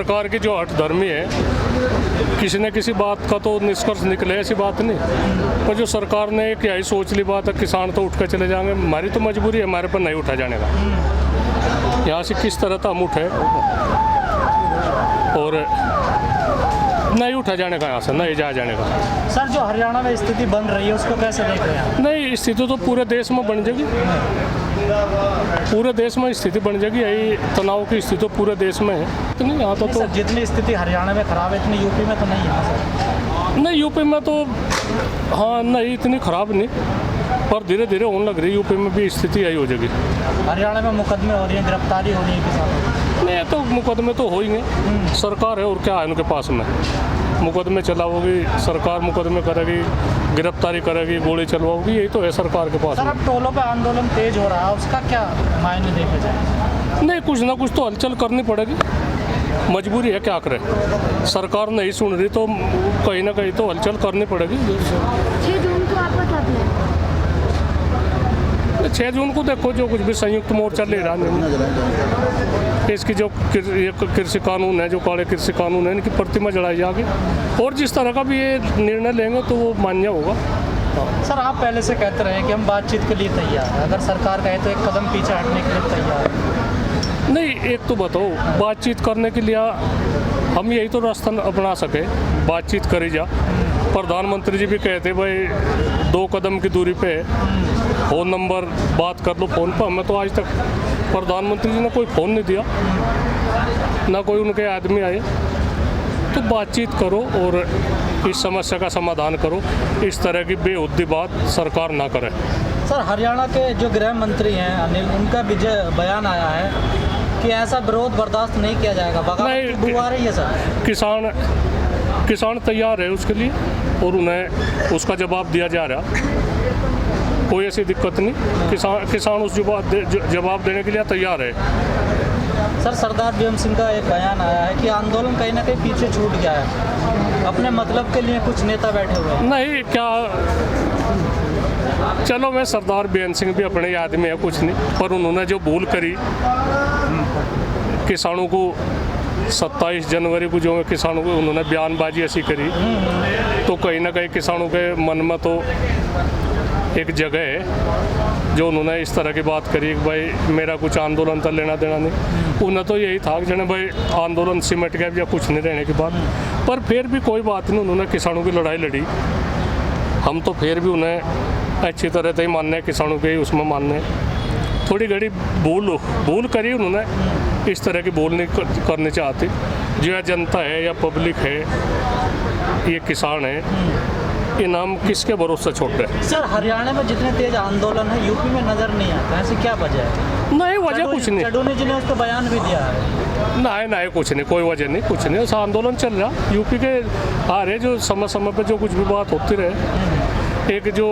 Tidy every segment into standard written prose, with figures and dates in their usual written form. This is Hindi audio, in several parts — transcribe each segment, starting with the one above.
सरकार की जो हठधर्मी है, किसी न किसी बात का तो निष्कर्ष निकले, ऐसी बात नहीं। पर जो सरकार ने एक यही सोच ली बात है, किसान तो उठ कर चले जाएंगे, हमारी तो मजबूरी है, हमारे पर नहीं उठा जाने का। यहाँ से किस तरह था हम उठे और नहीं उठा जाने का, यहाँ से नहीं जा जाने का। सर, जो हरियाणा में स्थिति बन रही है उसको कैसे देख रहे हैं? नहीं, स्थिति तो पूरे देश में बन जाएगी, पूरे देश में स्थिति बन जाएगी। यही तनाव की स्थिति तो पूरे देश में है। तो नहीं यहाँ तो जितनी स्थिति हरियाणा में खराब है इतनी यूपी में तो नहीं है सर? नहीं, यूपी में तो हाँ नहीं, इतनी खराब नहीं, पर धीरे धीरे होने लग रही। यूपी में भी स्थिति यही हो जाएगी। हरियाणा में मुकदमे हो रही हैं, गिरफ्तारी हो रही है किसानों? नहीं, तो मुकदमे तो हो ही हैं। सरकार है और क्या है उनके पास में, मुकदमे चलाओगी सरकार, मुकदमे करेगी, गिरफ्तारी करेगी, गोली चलवाओगी, यही तो है सरकार के पास। सर, अब टोलों पे आंदोलन तेज हो रहा है, उसका क्या मायने देखा जाए? नहीं, कुछ ना कुछ तो हलचल करनी पड़ेगी, मजबूरी है, क्या करे। सरकार नहीं सुन रही तो कहीं ना कहीं तो हलचल करनी पड़ेगी। 6 जून को आपका क्या प्लान है? 6 जून को देखो जो कुछ भी संयुक्त मोर्चा ले रहा है, इसकी जो कृषि कानून है, जो काले कृषि कानून है, इनकी प्रतिमा जलाई जाएगी और जिस तरह का भी ये निर्णय लेंगे तो वो मान्य होगा। सर, आप पहले से कहते रहे कि हम बातचीत के लिए तैयार हैं, अगर सरकार कहे तो एक कदम पीछे हटने के लिए तैयार है। नहीं, एक तो बताओ, बातचीत करने के लिए हम यही तो रास्ता अपना सके, बातचीत करी जा। प्रधानमंत्री जी भी कहते भाई 2 कदम की दूरी पे फ़ोन नंबर बात कर लो फ़ोन पर। हमें तो आज तक प्रधानमंत्री जी ने कोई फ़ोन नहीं दिया, ना कोई उनके आदमी आए। तो बातचीत करो और इस समस्या का समाधान करो, इस तरह की बेहुद्दी बात सरकार ना करे। सर, हरियाणा के जो गृह मंत्री हैं अनिल, उनका बयान आया है कि ऐसा विरोध बर्दाश्त नहीं किया जाएगा, बगावत की बू आ रही है। सर, किसान तैयार है उसके लिए और उन्हें उसका जवाब दिया जा रहा, कोई ऐसी दिक्कत नहीं। किसान उस जवाब देने के लिए तैयार है। सर, सरदार भीम सिंह का एक बयान आया है कि आंदोलन कहीं ना कहीं पीछे छूट गया है, अपने मतलब के लिए कुछ नेता बैठे हुए हैं। नहीं, क्या, चलो मैं सरदार भीम सिंह भी अपने आदमी है, कुछ नहीं, पर उन्होंने जो भूल करी किसानों को 27 जनवरी को जो किसानों को उन्होंने बयानबाजी ऐसी करी, तो कहीं ना कहीं किसानों के मन में तो एक जगह है जो उन्होंने इस तरह की बात करी कि भाई मेरा कुछ आंदोलन तो लेना देना नहीं। उन्हें तो यही था कि जने भाई आंदोलन सिमट गया या कुछ नहीं रहने की बात, पर फिर भी कोई बात नहीं, उन्होंने किसानों की लड़ाई लड़ी। हम तो फिर भी उन्हें अच्छी तरह से ही मानने, किसानों के उसमें मानने। थोड़ी घड़ी भूल करी उन्होंने, इस तरह की भूल नहीं करनी चाहती। जो है जनता है या पब्लिक है, ये किसान है, ये नाम किसके भरोसे छोड़ते हैं। सर, हरियाणा में जितने तेज आंदोलन है यूपी में नजर नहीं आता, ऐसी क्या वजह है? नहीं, वजह कुछ नहीं। चडोनी जी ने उसको बयान भी दिया है। नहीं, कुछ नहीं, कोई वजह नहीं, कुछ नहीं। ऐसा आंदोलन चल रहा यूपी के आ रहे, जो समय समय पे जो कुछ भी बात होती रहे। एक जो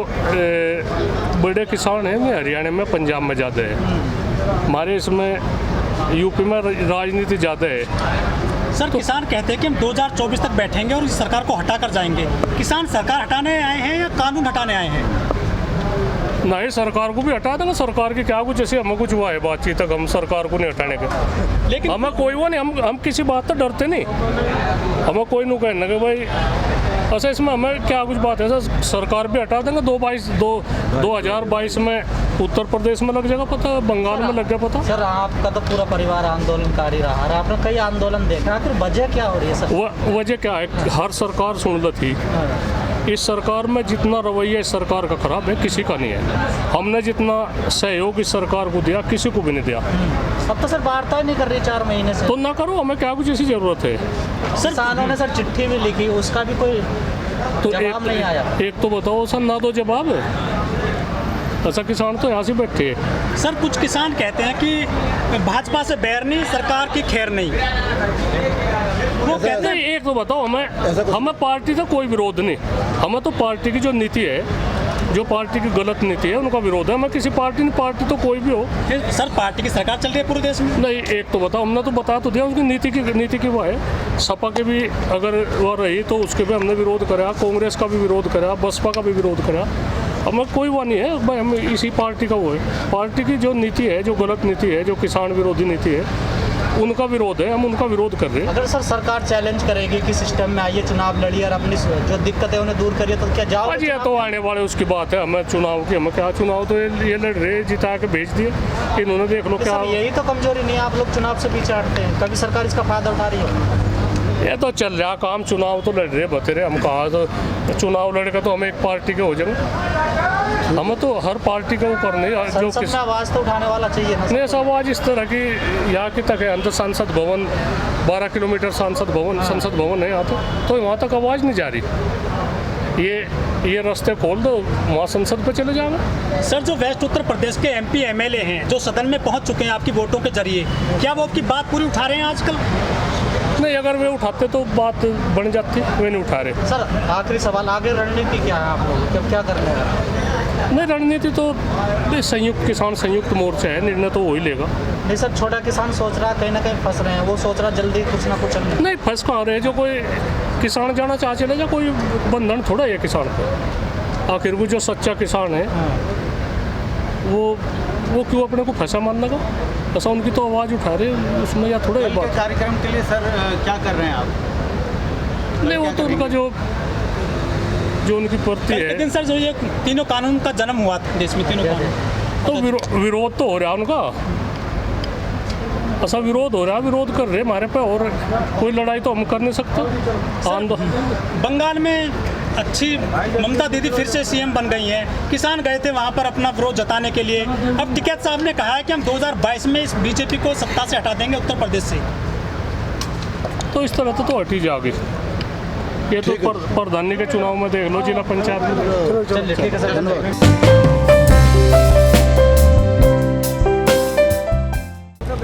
बड़े किसान हैं वो हरियाणा में, पंजाब में ज़्यादा है, हमारे इसमें यूपी में राजनीति ज़्यादा है। सर, किसान कहते हैं कि हम 2024 तक बैठेंगे और इस सरकार को हटा कर जाएंगे। किसान सरकार हटाने आए हैं या कानून हटाने आए हैं? नहीं, सरकार को भी हटा देंगे। सरकार की क्या कुछ ऐसे हमें कुछ हुआ है बातचीत तक, हम सरकार को नहीं हटाने के। लेकिन हमें कोई वो नहीं, हम किसी बात से डरते नहीं। हमें कोई नहीं कहना कि भाई अच्छा इसमें हमें क्या कुछ बात है। सर, सरकार भी हटा देंगे। 2022 में उत्तर प्रदेश में लग जाएगा पता, बंगाल में लग गया पता। सर, आपका तो पूरा परिवार आंदोलनकारी रहा है, आपने कई आंदोलन देखा, आखिर वजह क्या हो रही है सर? वजह क्या है, हर सरकार सुन लो थी। इस सरकार में जितना रवैया इस सरकार का खराब है, किसी का नहीं है। हमने जितना सहयोग इस सरकार को दिया, किसी को भी नहीं दिया। अब तो सर वार्ता ही नहीं कर रही 4 महीने से। तो ना करो, हमें क्या कुछ ऐसी ज़रूरत है। सर, किसानों ने सर चिट्ठी भी लिखी, उसका भी कोई तो जवाब नहीं आया। एक तो बताओ सर, ना दो जवाब। ऐसा किसान तो यहाँ से बैठे हैं। सर, कुछ किसान कहते हैं कि भाजपा से बैर नहीं, सरकार की खैर नहीं। वो कहते हैं, एक तो बताओ, हमें पार्टी से कोई विरोध नहीं। हमें तो पार्टी की जो नीति है, जो पार्टी की गलत नीति है, उनका विरोध है। हमें किसी पार्टी नहीं, पार्टी तो कोई भी हो। सर, पार्टी की सरकार चल रही है पूरे देश में। नहीं, एक तो बताओ, हमने तो बता तो दिया उसकी नीति की वो है। सपा के भी अगर वो रही तो उसके भी हमने विरोध करा, कांग्रेस का भी विरोध करा, बसपा का भी विरोध करा। हमें कोई वो नहीं है भाई, हम इसी पार्टी का वो है। पार्टी की जो नीति है, जो गलत नीति है, जो किसान विरोधी नीति है, उनका विरोध है, हम उनका विरोध कर रहे हैं। अगर सर सरकार चैलेंज करेगी कि सिस्टम में आइए, चुनाव लड़िए और अपनी जो दिक्कत है उन्हें दूर करिए, तो क्या जाओ? आज ये तो आने वाले उसकी बात है, हमें चुनाव की, हमें क्या चुनाव, तो ये लड़ रहे, जिता के भेज दिए इन्होंने, देख लो क्या। यही तो कमजोरी नहीं है, आप लोग चुनाव से पीछे हटते हैं, कभी सरकार इसका फायदा उठा रही है? ये तो चल रहा काम, चुनाव तो लड़ रहे बतेरे, हम कहा तो चुनाव लड़ेगा तो हम एक पार्टी के हो जाएंगे, हमें तो हर पार्टी का वो करने जो संसद में आवाज़ तो उठाने वाला चाहिए ना। नहीं, सब आज इस तरह की यहाँ की तक है, अंदर संसद भवन 12 किलोमीटर संसद भवन है यहाँ तो वहाँ तक आवाज़ नहीं जा रही। ये रास्ते खोल दो, वहाँ संसद पे चले जाओगे। सर, जो वेस्ट उत्तर प्रदेश के MP MLA हैं जो सदन में पहुंच चुके हैं आपकी वोटों के जरिए, क्या वो आपकी बात पूरी उठा रहे हैं आजकल? नहीं, अगर वे उठाते तो बात बन जाती, वे नहीं उठा रहे। सर आखिरी सवाल, आगे रणनीति क्या है आप लोगों की, क्या करने हैं? नहीं, रणनीति तो संयुक्त किसान संयुक्त मोर्चा है, निर्णय तो वो ही लेगा। नहीं सर, छोटा किसान सोच रहा है कहीं ना कहीं फंस रहे हैं, वो सोच रहा जल्दी कुछ ना कुछ नहीं फंस कहाँ रहे, जो कोई किसान जाना चाह चले जा, कोई बंधन थोड़ा है किसान को। आखिर वो जो सच्चा किसान है वो क्यों अपने को फंसा मान लगा? ऐसा उनकी तो आवाज़ उठा रहे, उसमें या थोड़ा एक बात कार्यक्रम के लिए सर क्या कर रहे हैं आप? नहीं, वो तो उनका जो उनकी प्रति है। लेकिन सर, जो ये तीनों कानून का जन्म हुआ देश में, तीनों कानून, तो विरोध तो हो रहा है उनका, ऐसा विरोध हो रहा है, विरोध कर रहे हमारे पे, और कोई लड़ाई तो हम कर नहीं सकते। बंगाल में अच्छी ममता दीदी फिर से CM बन गई हैं, किसान गए थे वहाँ पर अपना विरोध जताने के लिए। अब टिकैत साहब ने कहा है कि हम 2022 में इस BJP को सत्ता से हटा देंगे उत्तर प्रदेश से। तो इस तरह तो हटी जाएगी। ये तो प्रधानी के चुनाव में देख लो, जिला पंचायत में। चलिए ठीक है सर, धन्यवाद।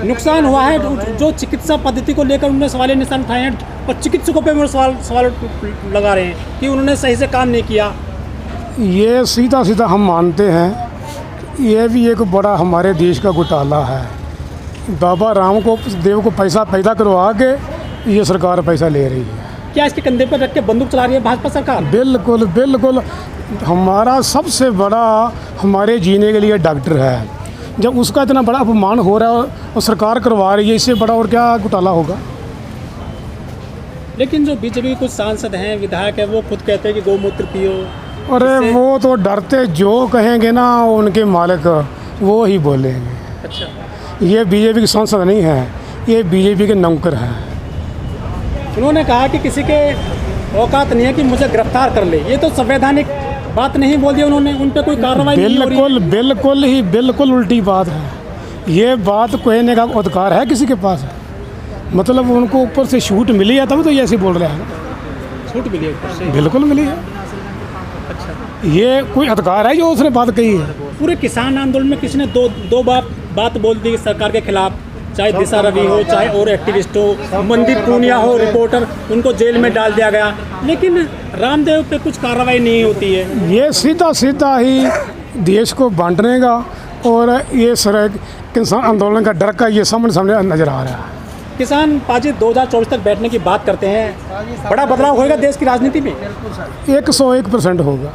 नुकसान हुआ है, जो चिकित्सा पद्धति को लेकर उन्होंने सवाल निशान उठाए हैं, और चिकित्सकों पे वो सवाल लगा रहे हैं कि उन्होंने सही से काम नहीं किया। ये सीधा सीधा हम मानते हैं, ये भी एक बड़ा हमारे देश का घोटाला है। बाबा राम को देव को पैसा पैदा करवा के ये सरकार पैसा ले रही है। क्या इसके कंधे पर रख के बंदूक चला रही है भाजपा सरकार? बिल्कुल बिल्कुल। हमारा सबसे बड़ा हमारे जीने के लिए डॉक्टर है, जब उसका इतना बड़ा अपमान हो रहा है और सरकार करवा रही है, इससे बड़ा और क्या घोटाला होगा? लेकिन जो BJP के कुछ सांसद हैं, विधायक हैं, वो खुद कहते हैं कि गौमूत्र पियो। अरे वो तो डरते, जो कहेंगे ना उनके मालिक वो ही बोलेंगे। अच्छा, ये BJP के सांसद नहीं है, ये BJP के नौकर हैं। उन्होंने कहा कि किसी के औकात नहीं है कि मुझे गिरफ्तार कर ले। ये तो संवैधानिक बात नहीं बोल दिया उन्होंने, उन पर कोई कार्रवाई नहीं हो रही। बिल्कुल उल्टी बात है। ये बात कहने का अधिकार है किसी के पास? मतलब उनको ऊपर से छूट मिली है तब तो ये ऐसे बोल रहे हैं। छूट मिली है ऊपर से? बिल्कुल मिली है। अच्छा, ये कोई अधिकार है जो उसने बात कही है? पूरे किसान आंदोलन में किसी ने दो बात बोल दी सरकार के खिलाफ, चाहे दिशा रवि हो, चाहे और एक्टिविस्ट हो, मनदीप पूनिया हो, रिपोर्टर, उनको जेल में डाल दिया गया, लेकिन रामदेव पे कुछ कार्रवाई नहीं होती है। ये सीधा ही देश को बांटने का और ये किसान आंदोलन का डर का ये सामने नजर आ रहा है। किसान पाजी 2024 तक बैठने की बात करते हैं, बड़ा बदलाव होगा देश की राजनीति में? 101% होगा।